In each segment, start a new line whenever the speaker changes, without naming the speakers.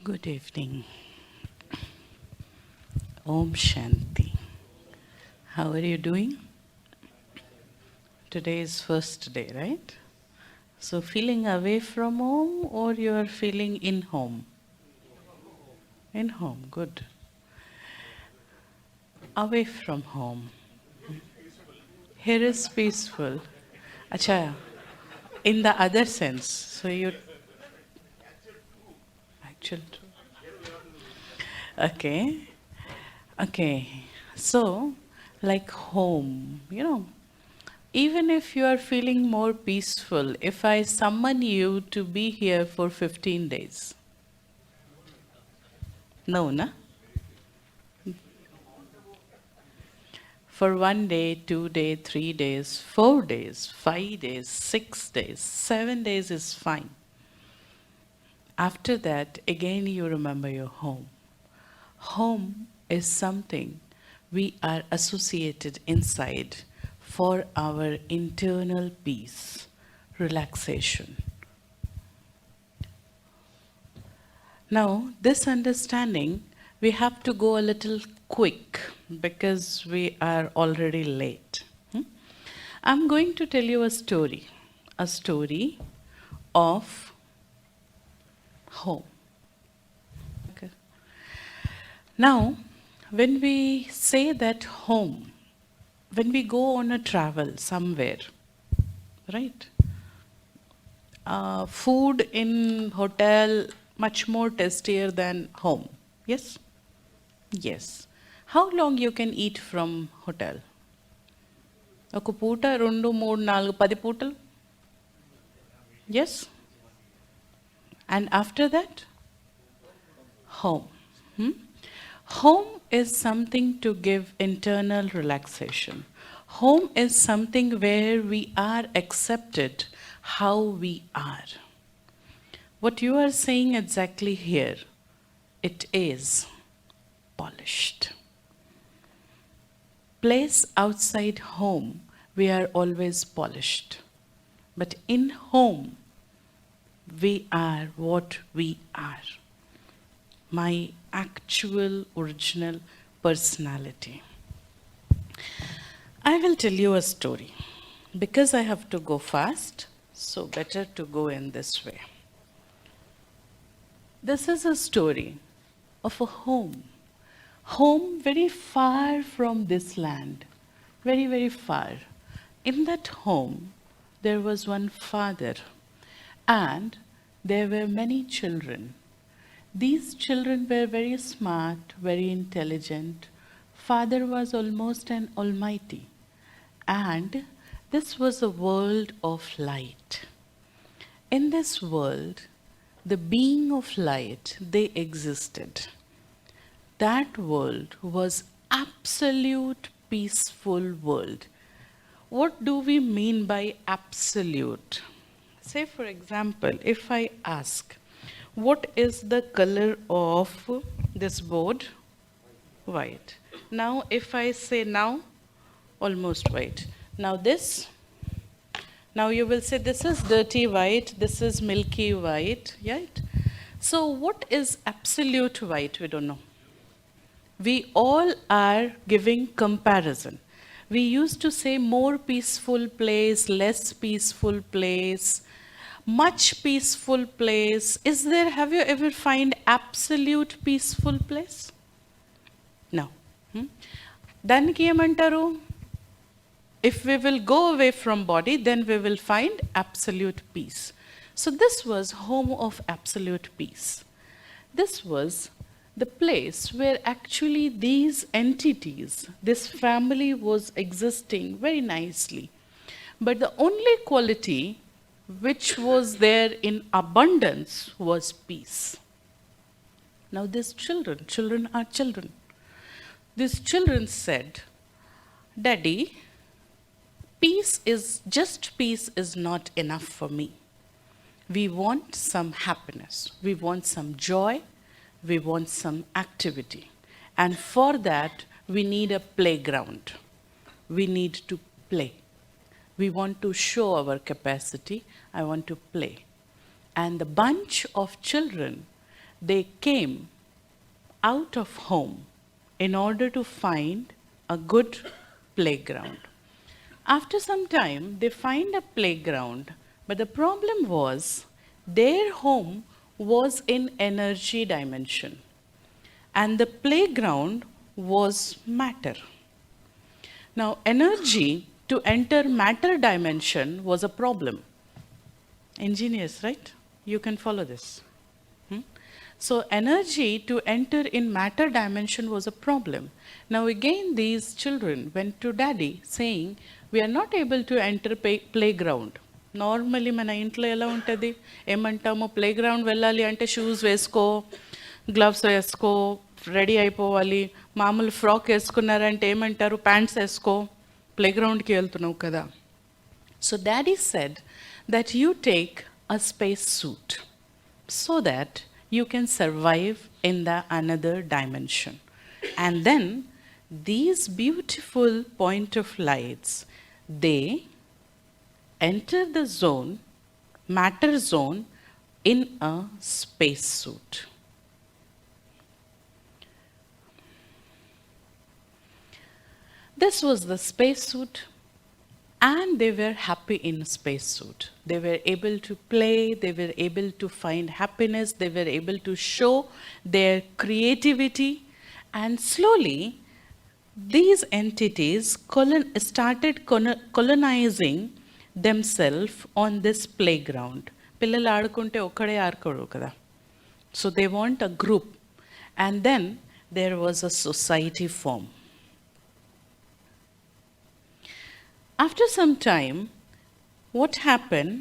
Good evening. Om Shanti. How are you doing? Today is first day, right? So feeling away from home or you are feeling in home? In home, good. Away from home. Here is peaceful. Acha, in the other sense. So you... Actual truth. Okay. Okay. So, like home, even if you are feeling more peaceful, if I summon you to be here for 15 days. No, na? For 1 day, 2 days, 3 days, 4 days, 5 days, 6 days, 7 days is fine. After that, again you remember your home. Home is something we are associated inside for our internal peace, relaxation. Now, this understanding, we have to go a little quick because we are already late. I'm going to tell you a story of home. Okay. Now, when we say that home, when we go on a travel somewhere, right? Food in hotel much more tastier than home. Yes? Yes. How long you can eat from hotel? Oka puta, rendu, moodu, nalgu, 10 pootalu? Yes? And after that? Home. Home is something to give internal relaxation. Home is something where we are accepted how we are. What you are saying exactly here, it is polished. Place outside home, we are always polished. But in home, we are what we are. My actual original personality. I will tell you a story. Because I have to go fast, so better to go in this way. This is a story of a home. Home very far from this land. Very, very far. In that home, there was one father. And there were many children. These children were very smart, very intelligent. Father was almost an almighty. And this was a world of light. In this world, the being of light, they existed. That world was absolute peaceful world. What do we mean by absolute? Say for example, if I ask, what is the color of this board? White. Now if I say now, almost white. Now this, now you will say this is dirty white, this is milky white, right? So what is absolute white? We don't know. We all are giving comparison. We used to say more peaceful place, less peaceful place, much peaceful place. Is there, have you ever find absolute peaceful place? No. Daniki emantaru? If we will go away from body, then we will find absolute peace. So this was home of absolute peace. This was the place where actually these entities, this family was existing very nicely. But the only quality which was there in abundance was peace. Now these children are children. These children said, Daddy, peace is not enough for me. We want some happiness. We want some joy. We want some activity. And for that, we need a playground. We need to play. We want to show our capacity. I want to play. And the bunch of children, they came out of home in order to find a good playground. After some time, they find a playground, but the problem was their home was in energy dimension and the playground was matter. Now, energy to enter matter dimension was a problem. Engineers, right? You can follow this. So energy to enter in matter dimension was a problem. Now again these children went to daddy saying, we are not able to enter playground. Normally mana intlo ela untadi emantamo playground vellali ante shoes vesko, gloves vesko, ready అయిపోవాలి, మామూలు frock వేసుకున్నారంటే ఏమంటారు, pants వేసుకో, ప్లేగ్రౌండ్కి వెళ్తున్నావు కదా. So daddy said that you take a space suit so that you can survive in the another dimension. And then these beautiful point of lights, they enter the zone, matter zone, in a space suit. This was the spacesuit, and they were happy in spacesuit. They were able to play, they were able to find happiness, they were able to show their creativity, and slowly these entities started colonizing themselves on this playground. పిల్లలు ఆడుకుంటే ఒక్కడే ఆడుకోడు కదా. So they want a group, and then there was a society formed. After some time, what happened?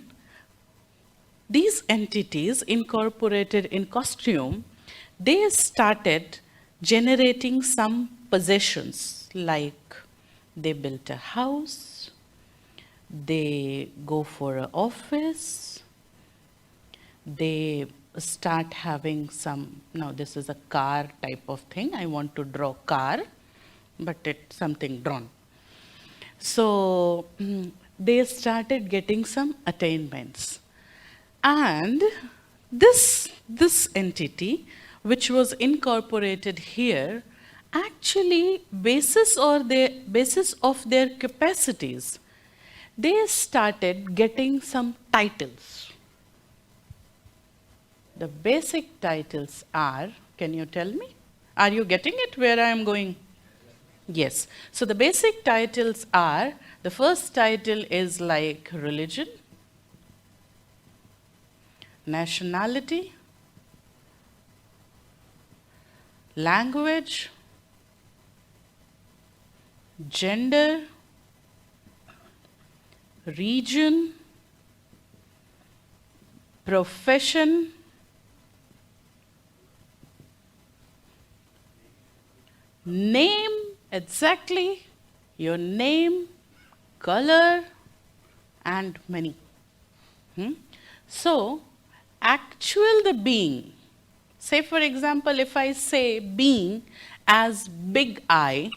These entities incorporated in costume, they started generating some possessions, like they built a house, they go for an office, they start having some, now this is a car type of thing, I want to draw car, but it's something drawn. So they started getting some attainments. And this entity, which was incorporated here, actually basis of their capacities, they started getting some titles. The basic titles are, can you tell me? Are you getting it where I am going? Yes. So the basic titles are, the first title is like religion, nationality, language, gender, region, profession, name, exactly, your name, color, and many. So, the being, say for example, if I say being as big I,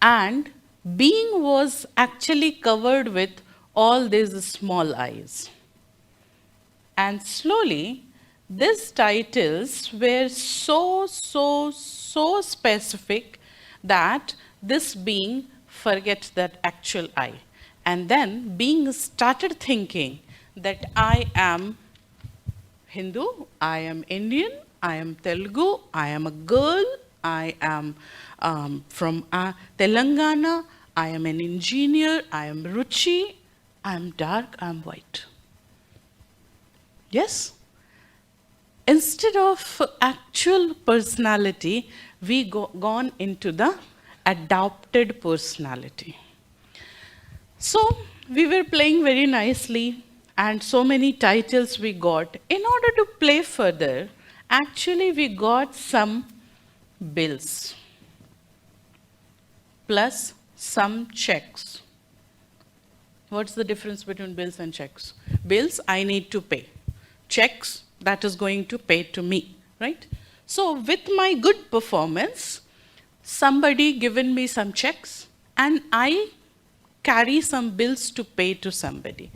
and being was actually covered with all these small eyes. And slowly, these titles were so specific that this being forgets that actual I. And then being started thinking that I am Hindu, I am Indian, I am Telugu, I am a girl, I am from Telangana, I am an engineer, I am Ruchi, I am dark, I am white. Yes? Instead of actual personality, we gone into the adopted personality. So we were playing very nicely, and so many titles we got. In order to play further, actually we got some bills plus some checks. What's the difference between bills and checks? Bills I need to pay. Checks, that is going to pay to me, right? So with my good performance, somebody given me some checks and I carry some bills to pay to somebody.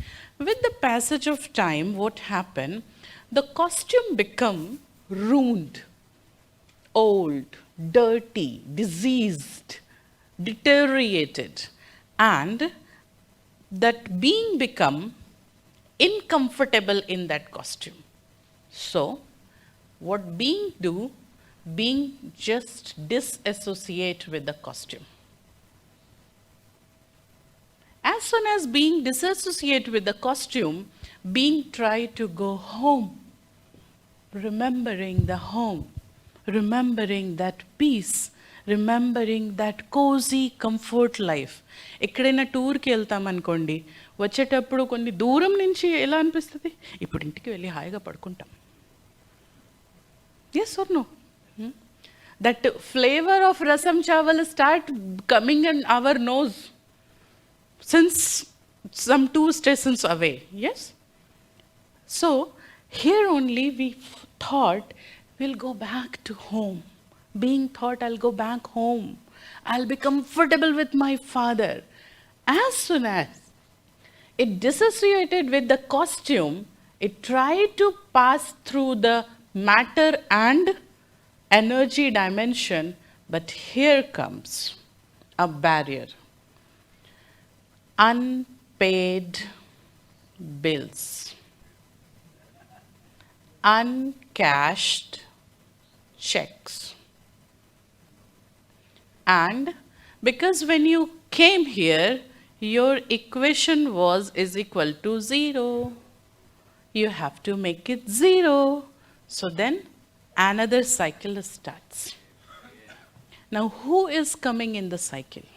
with the passage of time, what happened? The costume become ruined, old, dirty, diseased, deteriorated, and that being become uncomfortable in that costume. So, what being do? Being just disassociate with the costume. As soon as being disassociate with the costume, being try to go home, remembering the home, remembering that peace, remembering that cozy comfort life. ఎక్కడైనా టూర్కి వెళ్తాం అనుకోండి, వచ్చేటప్పుడు కొన్ని దూరం నుంచి ఎలా అనిపిస్తుంది? ఇప్పుడు ఇంటికి వెళ్ళి హాయిగా పడుకుంటాం. Yes or no? That flavor of rasam chawal start coming in our nose since some 2 stations away. Yes? So, here only we thought we'll go back to home. Being thought I'll go back home. I'll be comfortable with my father. As soon as it dissociated with the costume, it tried to pass through the matter and energy dimension, but here comes a barrier. Unpaid bills, uncashed checks. And because when you came here, your equation is equal to 0. You have to make it 0. So then another cycle starts. Now who is coming in the cycle?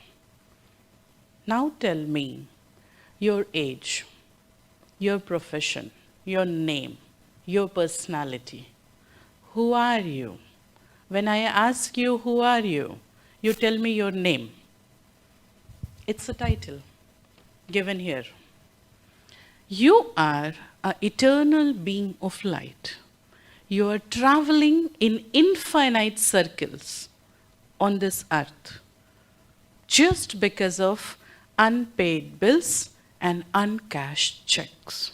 Now tell me your age, your profession, your name, your personality. Who are you? When I ask you who are you, you tell me your name. It's a title given here. You are an eternal being of light. You are traveling in infinite circles on this earth just because of unpaid bills and uncashed checks.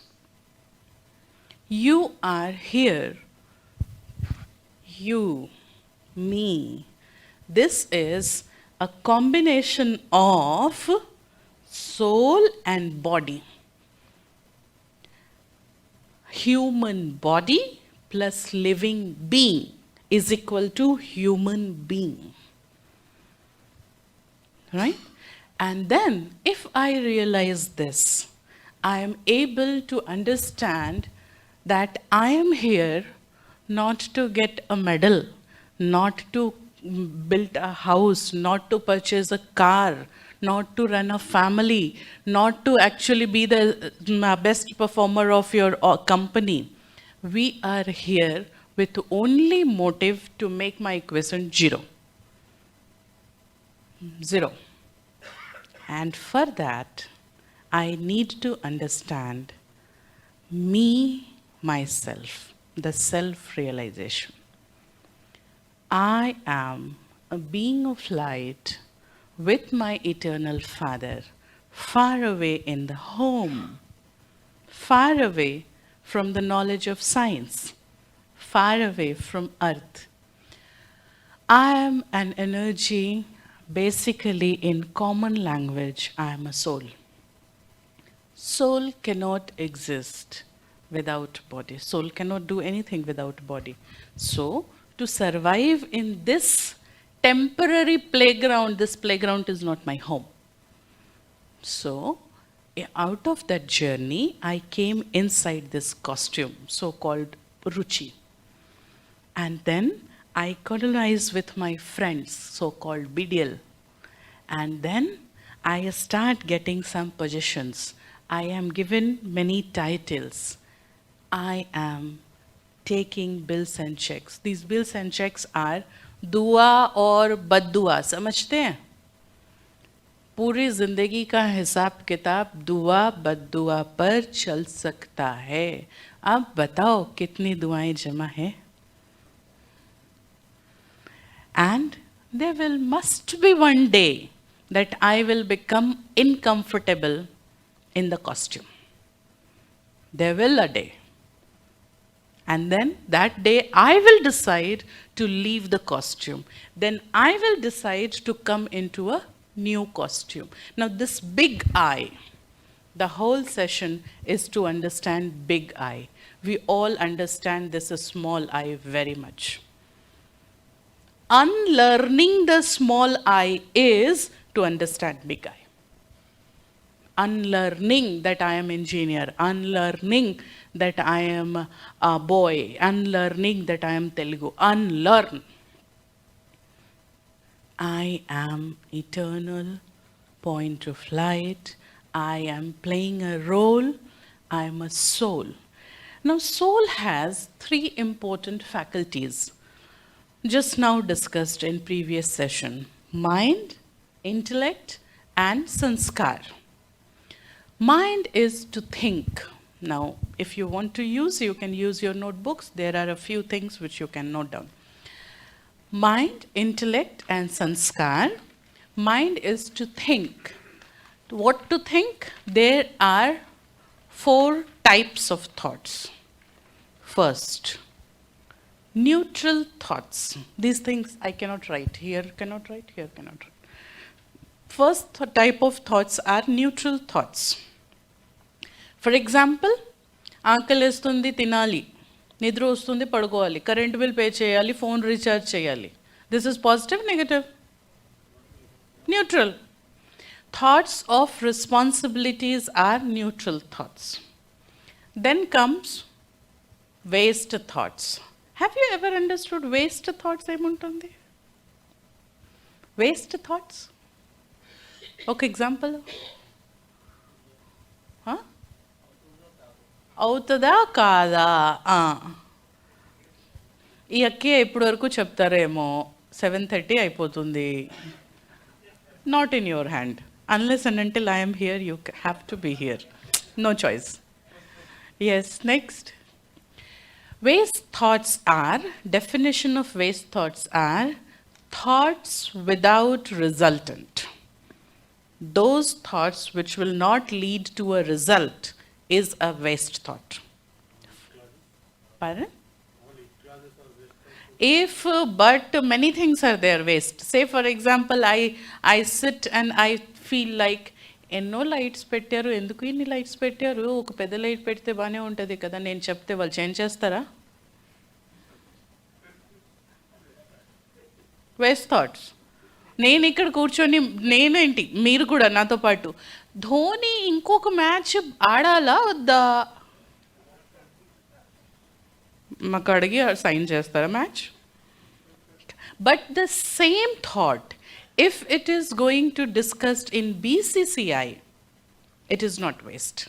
You are here. You, me. This is a combination of soul and body. Human body plus living being is equal to human being. Right? And then, if I realize this, I am able to understand that I am here not to get a medal, not to build a house, not to purchase a car, not to run a family, not to actually be the best performer of your company. We are here with only motive to make my equation 0. 0. And for that, I need to understand me, myself, the self-realization. I am a being of light with my eternal Father, far away in the home, far away from the knowledge of science, far away from earth. I am an energy, basically in common language, I am a soul. Soul cannot exist without body. Soul cannot do anything without body. So, to survive in this temporary playground, this playground is not my home. So, out of that journey, I came inside this costume, so-called Ruchi. And then I colonized with my friends, so-called BDL. And then I start getting some positions. I am given many titles. I am taking bills and checks. These bills and checks are दुआ और बद्दुआ. समझते हैं? पूरी जिंदगी का हिसाब किताब दुआ बद्दुआ पर चल सकता है. अब बताओ कितनी दुआएं जमा है? And there must be one day that I will become uncomfortable in the costume. There will a day. And then that day I will decide to leave the costume. Then I will decide to come into a new costume. Now this big I, the whole session is to understand big I. We all understand this is small I very much. Unlearning the small I is to understand big I. Unlearning that I am engineer, unlearning that I am a boy, unlearning that I am Telugu, unlearn. I am eternal point of light. I am playing a role. I am a soul. Now, soul has three important faculties, just now discussed in previous session: mind, intellect, and sanskar. Mind is to think. Now, if you want to use, you can use your notebooks. There are a few things which you can note down. Mind, intellect, and sanskar. Mind is to think. What to think? There are 4 types of thoughts. First, neutral thoughts. These things I cannot write. Here cannot write, here cannot write. First type of thoughts are neutral thoughts. For example, ఆకలి వేస్తుంది తినాలి, నిద్ర వస్తుంది పడుకోవాలి, current bill pay చేయాలి, phone recharge చేయాలి. This is positive, negative? Neutral. Thoughts of responsibilities are neutral thoughts. Then comes waste thoughts. Have you ever understood waste thoughts? ఏముంటుంది? Waste thoughts? ఒక ఎగ్జాంపుల్. అవుతుందా కాదా? ఈ అక్కే ఎప్పటి వరకు చెప్తారేమో 7:30 అయిపోతుంది. Not in your hand. Unless and until I am here, you have to be here. No choice. Yes, next. Waste thoughts are, definition of waste thoughts are, thoughts without resultant. Those thoughts which will not lead to a result is a waste thought. Pardon? If, but many things are there waste. Say for example, I sit and I feel like ఎన్నో lights పెట్టారు, ఎందుకు ఇన్ని lights పెట్టారు, ఒక పెద్ద light పెడితే బాగానే ఉంటుంది కదా, నేను చెప్తే వాళ్ళు చేంజ్ చేస్తారా? Waste thoughts. నేను ఇక్కడ కూర్చొని, నేనేంటి మీరు కూడా నాతో పాటు, ధోని ఇంకొక మ్యాచ్ ఆడాలా వద్దా మాకు అడిగి సైన్ చేస్తారా match? But the same thought, if it is going to discussed in BCCI, it is not waste.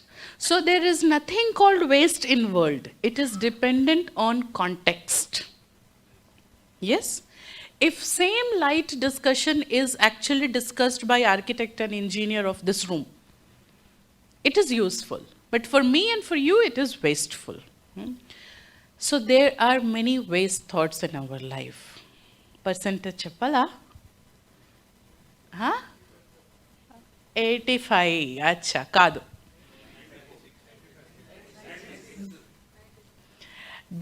So there is nothing called waste in world. It is dependent on context. Yes? If same light discussion is actually discussed by architect and engineer of this room, it is useful. But for me and for you, it is wasteful. So there are many waste thoughts in our life. Percentage cheppala? 85. Acha, kaadu.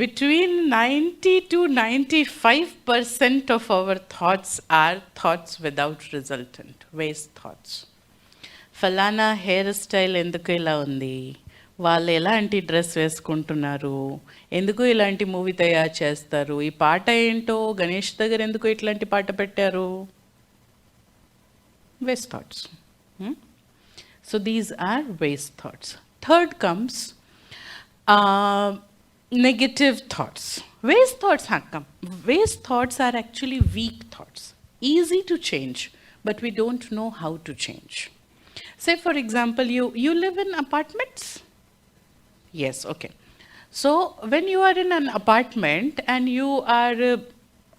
Between 90 to 95% of our thoughts are thoughts without resultant, waste thoughts. ఫలానా hair style ఎందుకు ఇలా ఉంది, వాళ్ళు ఎలాంటి dress వేసుకుంటున్నారు, ఎందుకు ఇలాంటి movie తయారు చేస్తారు, ఈ పాట ఏంటో, గణేష్ దగ్గర ఎందుకు ఇట్లాంటి పాట పెట్టారు, waste thoughts. So these are waste thoughts. Third comes negative thoughts. Waste thoughts come. Waste thoughts are actually weak thoughts, easy to change, but we don't know how to change. Say for example, you live in apartments? Yes, okay. So when you are in an apartment and you are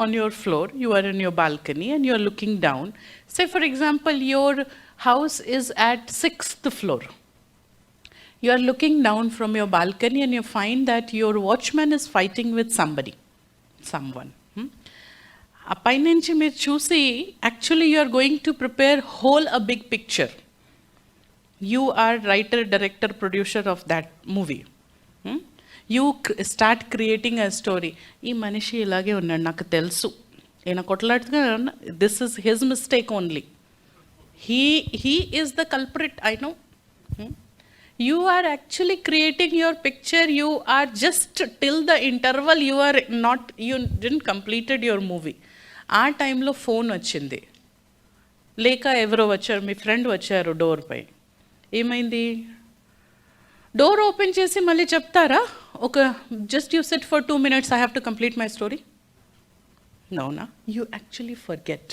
on your floor, you are in your balcony and you are looking down. Say for example, your house is at 6th floor. You are looking down from your balcony and you find that your watchman is fighting with someone. Appai nunchi meer chusi, actually you are going to prepare whole a big picture. You are writer, director, producer of that movie. You start creating a story. ఈ మనిషి ఇలాగే ఉన్నాడు నాకు తెలుసు, ఈయన కొట్లాడుతుగా, this is his mistake only. He is the culprit, I know. You are actually creating your picture. You are just till the interval, you didn't completed your movie. ఆ టైంలో phone వచ్చింది, లేక ఎవరో వచ్చారు, మీ ఫ్రెండ్ వచ్చారు డోర్ పై, ఏమైంది, door open చేసి మళ్ళీ చెప్తారా ఒక just you set for 2 minutes, I have to complete my story? No, you actually forget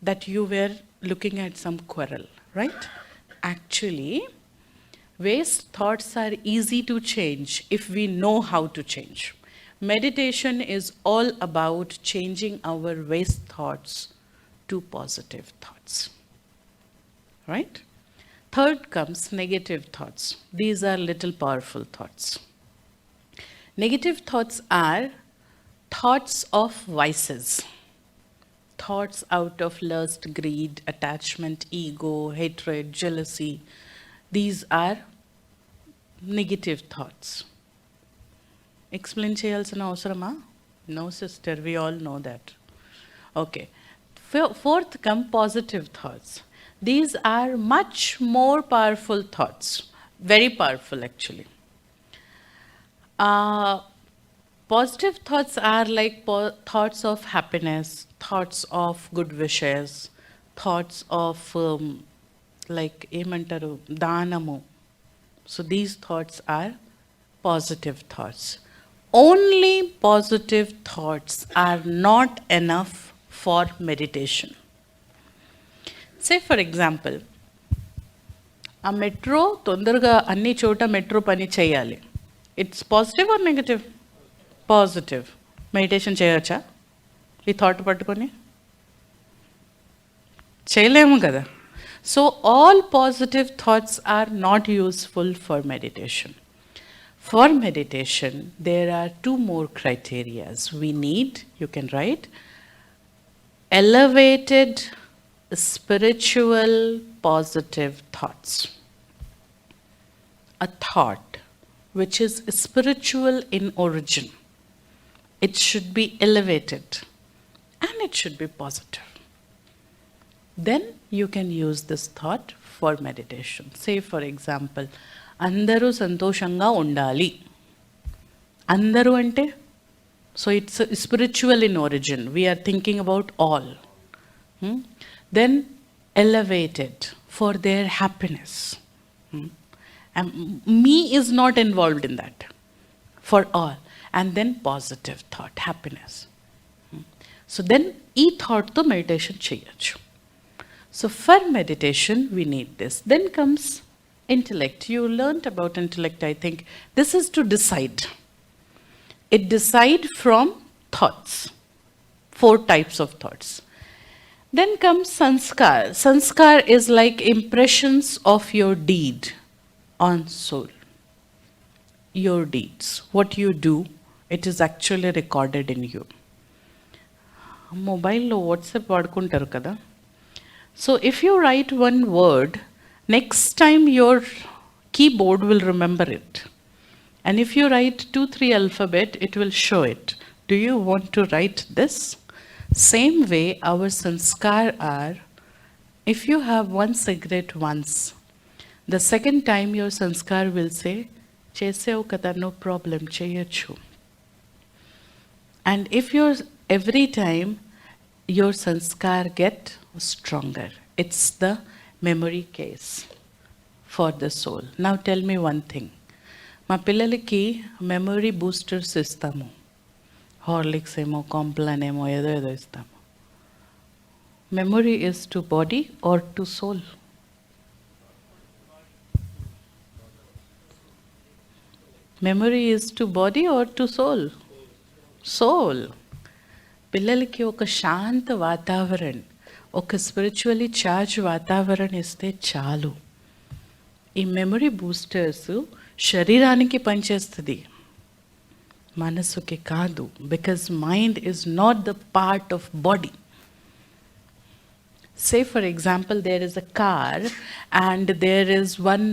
that you were looking at some quarrel, right? Actually, waste thoughts are easy to change if we know how to change. Meditation is all about changing our waste thoughts to positive thoughts, right? Third comes negative thoughts. These are little powerful thoughts. Negative thoughts are thoughts of vices. Thoughts out of lust, greed, attachment, ego, hatred, jealousy. These are negative thoughts. Explain cheyalsina avasarama? No, sister, we all know that. Okay. Fourth come positive thoughts. These are much more powerful thoughts. Very powerful, actually. Positive thoughts are like thoughts of happiness, thoughts of good wishes, thoughts of like emantaru danamu. So these thoughts are positive thoughts. Only positive thoughts are not enough for meditation. Say for example, a metro తొందరగా అన్ని చోట metro పని చేయాలి. It's positive or negative? Positive. Meditation చేయొచ్చా ఈ thought పట్టుకొని? చేయలేము కదా. So all positive thoughts are not useful for meditation. For meditation, there are 2 more criteria. We need, you can write, elevated spiritual positive thoughts. A thought which is spiritual in origin. It should be elevated and it should be positive. Then you can use this thought for meditation. Say for example, andaru santoshanga undali. Andaru ante, so it's spiritual in origin. We are thinking about all. Then elevated for their happiness. And me is not involved in that. For all. And then positive thought, happiness. So then ee thought to meditation cheyachu. So for meditation we need this. Then comes intellect. You learnt about intellect, I think. This is to decide. It decide from thoughts. 4 types of thoughts. Then comes sanskar. Sanskar is like impressions of your deed on soul. Your deeds, what you do, it is actually recorded in you. Mobile lo WhatsApp vadukuntaru kada. So if you write one word, next time your keyboard will remember it. And if you write 2-3 alphabet, it will show it. Do you want to write this? Same way our sanskar are, if you have 1 cigarette once, the second time your sanskar will say, chesavu kada, no problem, cheyachu. And if every time your sanskar get stronger, it's the memory case for the soul. Now tell me one thing. Ma pillaliki memory boosters istamu. Horlicks emo, Complan emo, edo istamu. Memory is to body or to soul? Memory is to body or to soul? Soul. పిల్లలకి ఒక శాంత వాతావరణం, ఒక spiritually charge వాతావరణం ఇస్తే చాలు. ఈ memory boosters శరీరానికి పనిచేస్తుంది, మనసుకి కాదు. Because mind is not the part of body. Say for example, there is a car and there is one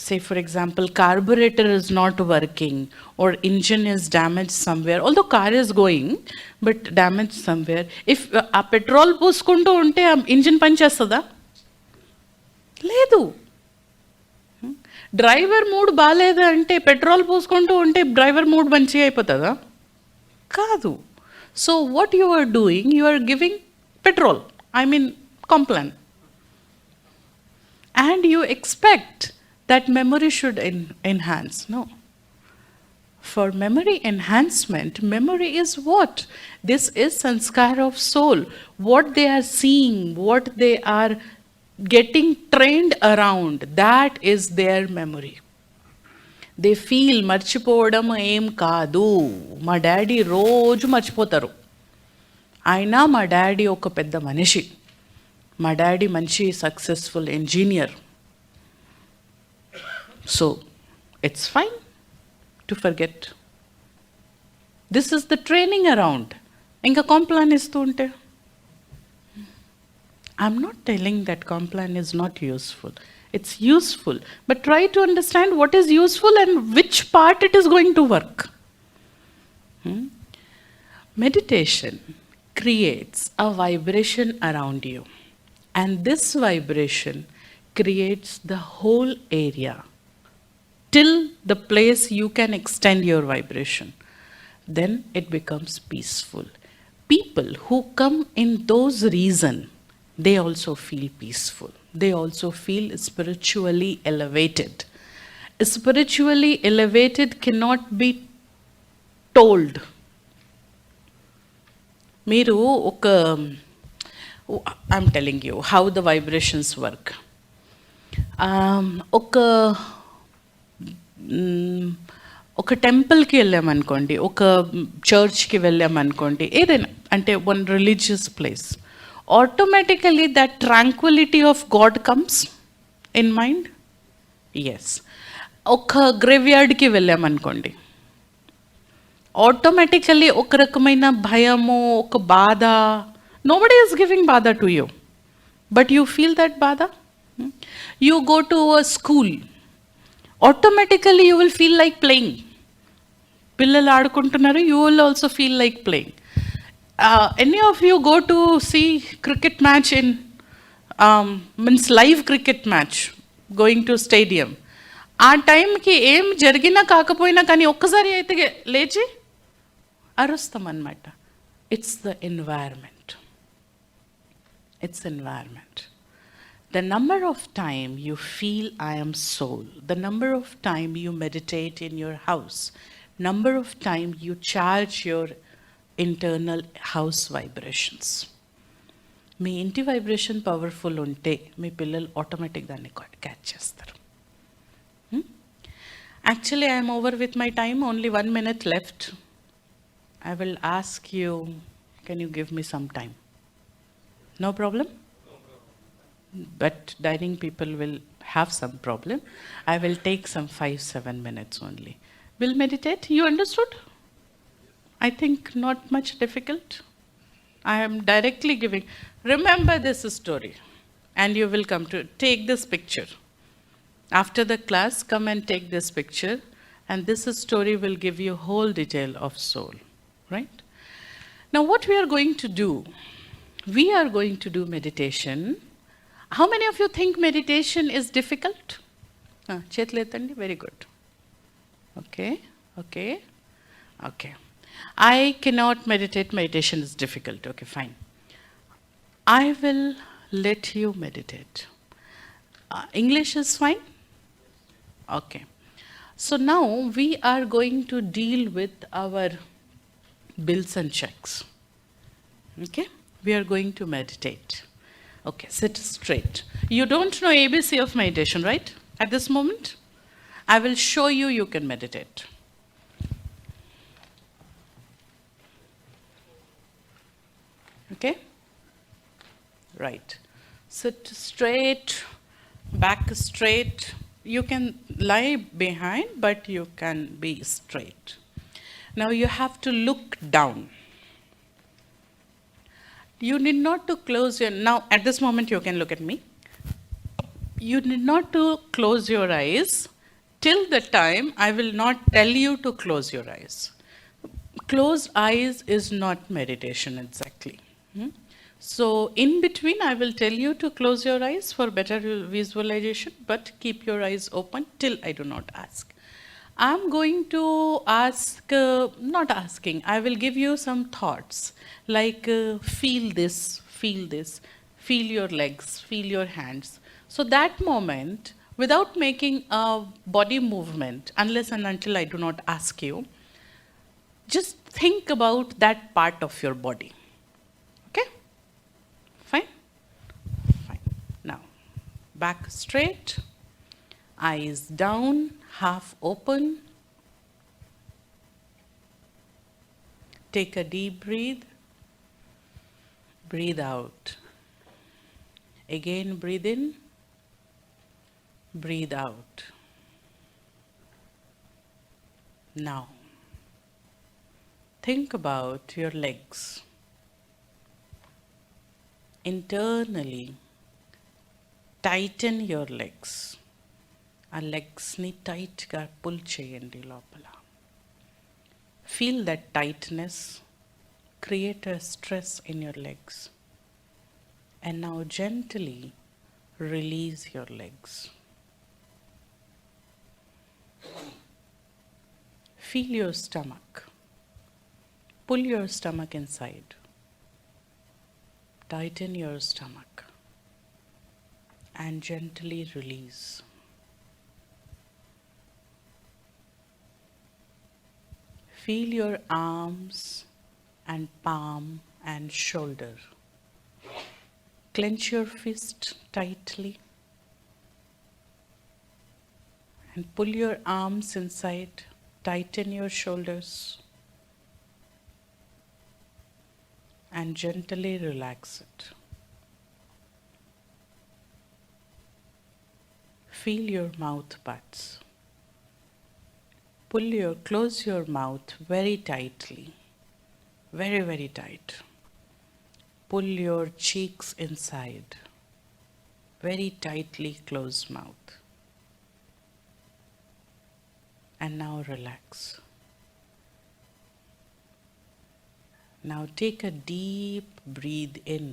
say for example, carburetor is not working or engine is damaged somewhere, although car is going, but damaged somewhere. If a petrol పోసుకుంటూ ఉంటే engine పనిచేస్తుందా? లేదు. Driver mood బాగాలేదు అంటే petrol పోసుకుంటూ ఉంటే driver mood మంచిగా అయిపోతుందా? కాదు. So what you are doing, you are giving petrol, I mean Complan, and you expect that memory should enhance. No. For memory enhancement, memory is what? This is sanskar of soul. What they are seeing, what they are getting trained around, that is their memory. They feel మర్చిపోవడం ఏం కాదు, మా daddy రోజు మర్చిపోతారు, అయినా మా daddy ఒక పెద్ద మనిషి, మా డాడీ మంచి successful engineer. So it's fine to forget. This is the training around. ఇంకా కాంప్లాన్ ఇస్తూ ఉంటే, I'm not telling that Complan is not useful. It's useful. But try to understand what is useful and which part it is going to work. Meditation creates a vibration around you. And this vibration creates the whole area till the place you can extend your vibration. Then it becomes peaceful. People who come in those reasons, they also feel peaceful. They also feel spiritually elevated. Spiritually elevated cannot be told. Meeru oka, I'm telling you how the vibrations work. ఒక టెంపుల్కి వెళ్ళామనుకోండి, ఒక చర్చ్కి వెళ్ళామనుకోండి, ఏదైనా అంటే one religious place, automatically that tranquility of God comes in mind. Yes. ఒక గ్రేవ్యార్డ్కి వెళ్ళామనుకోండి, ఆటోమేటికలీ ఒక రకమైన భయము, ఒక బాధ. నోబడీ ఈస్ గివింగ్ బాధ to you, but you feel that బాధ. You go to a school, automatically you will feel like playing. పిల్లలు ఆడుకుంటున్నారు, you will also feel like playing. Any of you go to see cricket match in means live cricket match, going to stadium, ఆ టైంకి ఏం జరిగినా కాకపోయినా కానీ ఒక్కసారి అయితే లేచి అరుస్తాం అన్నమాట. It's the environment. It's environment. The number of time you feel I am soul, the number of time you meditate in your house, number of time you charge your internal house vibrations. మీ ఇంటి vibration powerful ఉంటే మీ పిల్లలు automatic దాన్ని catch చేస్తారు. Actually I'm over with my time, only 1 minute left. I will ask you, can you give me some time? No problem? But dining people will have some problem. I will take some 5-7 minutes only. Will meditate? You understood? I think not much difficult. I am directly giving. Remember this story and you will come to take this picture. After the class, come and take this picture, and this story will give you whole detail of soul, right? Now what we are going to do, we are going to do meditation. How many of you think meditation is difficult? Chetletandi, very good. Okay. I cannot meditate, meditation is difficult. Okay, fine. I will let you meditate. English is fine? Okay. So now we are going to deal with our bills and checks. Okay? We are going to meditate. Okay, sit straight. You don't know ABC of meditation, right? At this moment, I will show you, you can meditate. Okay? Right. Sit straight, back straight. You can lie behind, but you can be straight. Now you have to look down. You need not to close your, now at this moment you can look at me. You need not to close your eyes till the time I will not tell you to close your eyes. Closed eyes is not meditation exactly. Hmm? So in between I will tell you to close your eyes for better visualization, but keep your eyes open till I do not ask. I'm going to ask, not asking, I will give you some thoughts like feel this, feel this, feel your legs, feel your hands. So that moment, without making a body movement, unless and until I do not ask you, just think about that part of your body. Okay? Fine? Fine. Now, back straight, eyes down, half open. Take a deep breath. Breathe out. Again, breathe in. Breathe out. Now, think about your legs. Internally, tighten your legs. ఆ లెగ్స్ని టైట్గా pull చేయండి లోపల. Feel that tightness, create a stress in your legs. And now gently release your legs. Feel your stomach. Pull your stomach inside. Tighten your stomach and gently release. Feel your arms and palm and shoulder. Clench your fist tightly and pull your arms inside. Tighten your shoulders and gently relax it. Feel your mouth parts. Close your mouth very tightly, very, very tight. Pull your cheeks inside, very tightly close mouth. And now relax. Now take a deep breathe in.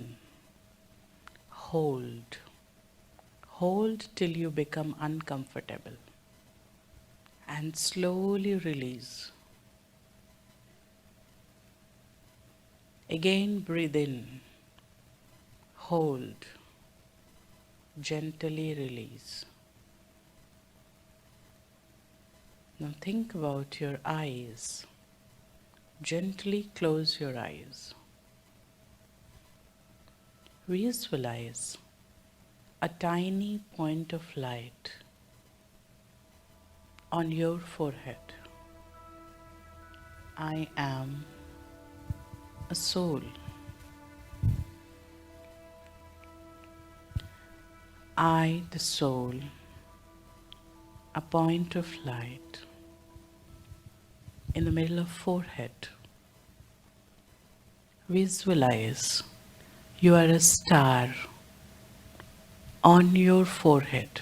Hold. Hold till you become uncomfortable. And slowly release. Again breathe in. Hold. Gently release. Now think about your eyes. Gently close your eyes. Visualize a tiny point of light on your forehead. I am a soul. I, the soul, a point of light in the middle of forehead. Visualize you are a star on your forehead.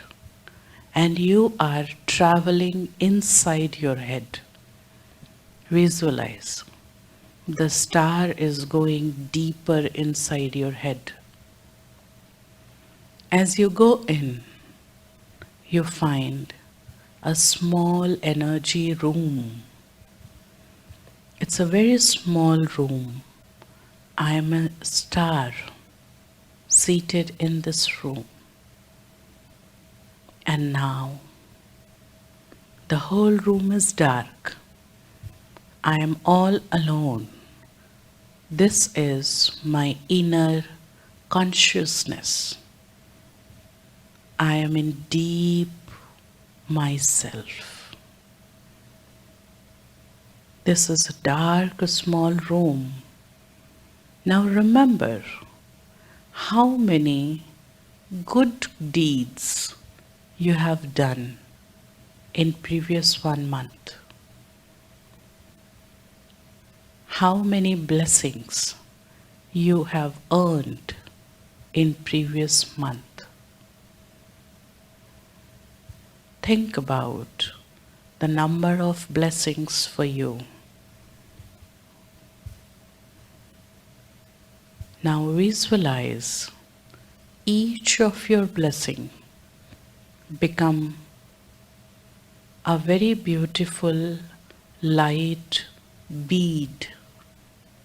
And you are traveling inside your head. Visualize. The star is going deeper inside your head. As you go in, you find a small energy room. It's a very small room. I am a star seated in this room. And now, the whole room is dark. I am all alone. This is my inner consciousness. I am in deep myself. This is a dark, small room. Now remember how many good deeds you have done in previous 1 month. How many blessings you have earned in previous month. think about the number of blessings for you. Now visualize each of your blessing become a very beautiful light bead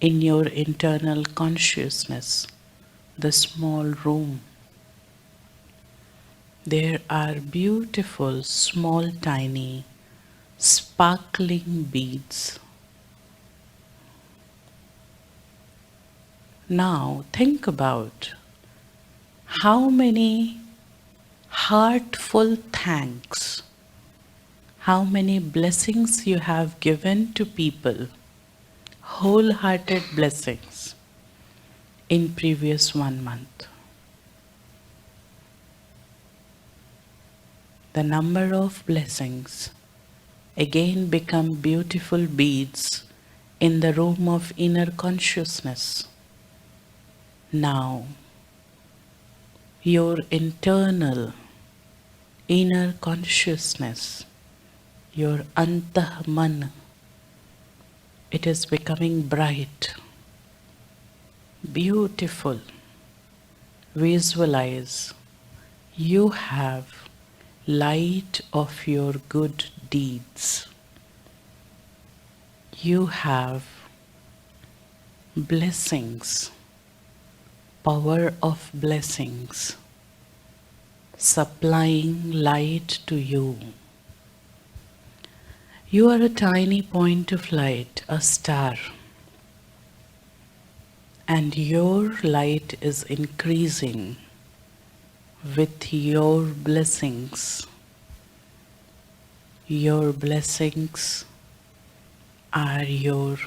in your internal consciousness, the small room. There are beautiful, small, tiny, sparkling beads. Now think about how many heartful thanks, how many blessings you have given to people, wholehearted blessings in previous 1 month. The number of blessings again become beautiful beads in the room of inner consciousness. Now, your internal inner consciousness, your antahman, it is becoming bright, beautiful. Visualize you have light of your good deeds. You have blessings, power of blessings, supplying light to you. You are a tiny point of light, a star, and your light is increasing with your blessings. Your blessings are your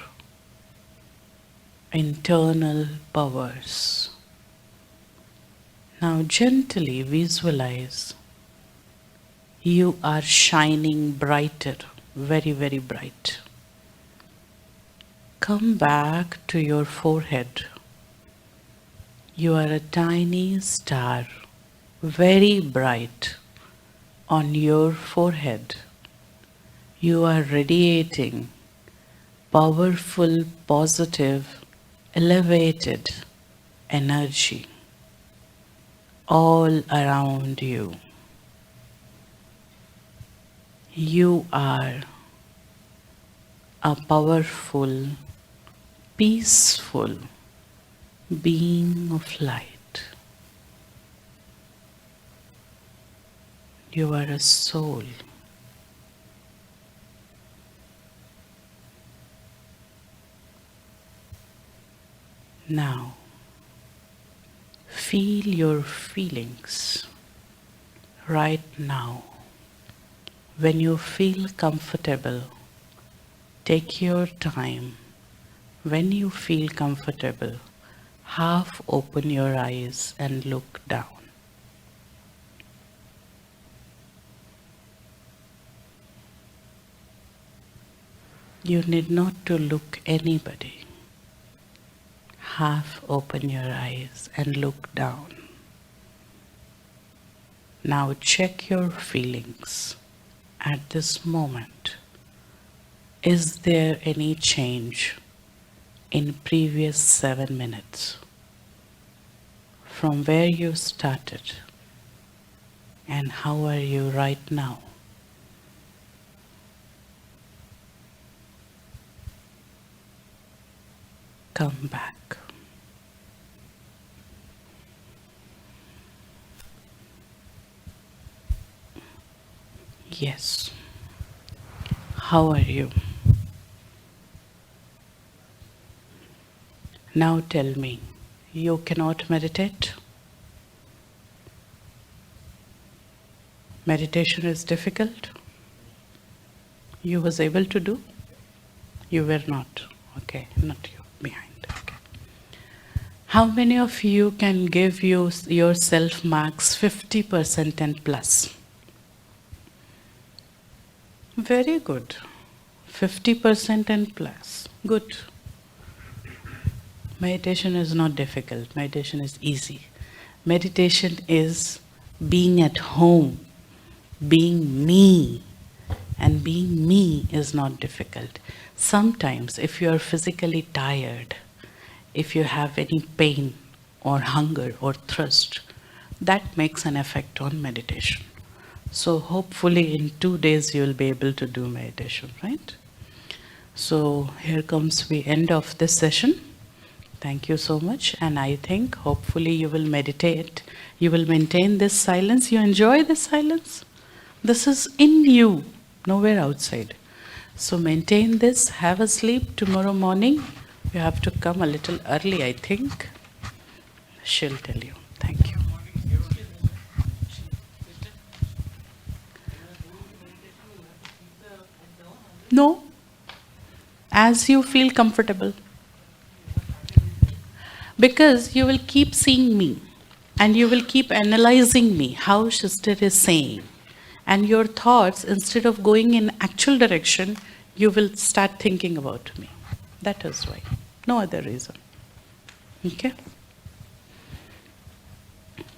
internal powers. Now gently visualize you are shining brighter, very, very bright. Come back to your forehead. You are a tiny star, very bright on your forehead. You are radiating powerful, positive, elevated energy all around you. You are a powerful, peaceful being of light. You are a soul. Now, feel your feelings right now. When you feel comfortable, take your time. When you feel comfortable, half open your eyes and look down. You need not to look anybody. Half open your eyes and look down. Now check your feelings at this moment. Is there any change in previous 7 minutes from where you started and how are you right now? Come back. Yes. How are you? Now tell me, you cannot meditate? Meditation is difficult? You was able to do? You were not. Okay, not you, behind. Okay. How many of you can give yourself marks 50% and plus? Very good. 50% and plus. Good. Meditation is not difficult. Meditation is easy. Meditation is being at home being me. And being me is not difficult. Sometimes, if you are physically tired, if you have any pain or hunger or thirst, that makes an effect on meditation. So hopefully in 2 days you will be able to do meditation, right? So here comes the end of this session. Thank you so much. And I think hopefully you will meditate. You will maintain this silence. You enjoy this silence. This is in you, nowhere outside. So maintain this. Have a sleep. Tomorrow morning you have to come a little early, I think. She'll tell you. Thank you. No, as you feel comfortable. Because you will keep seeing me and you will keep analyzing me, how sister is saying. And your thoughts, instead of going in actual direction, you will start thinking about me. That is why. No other reason. Okay?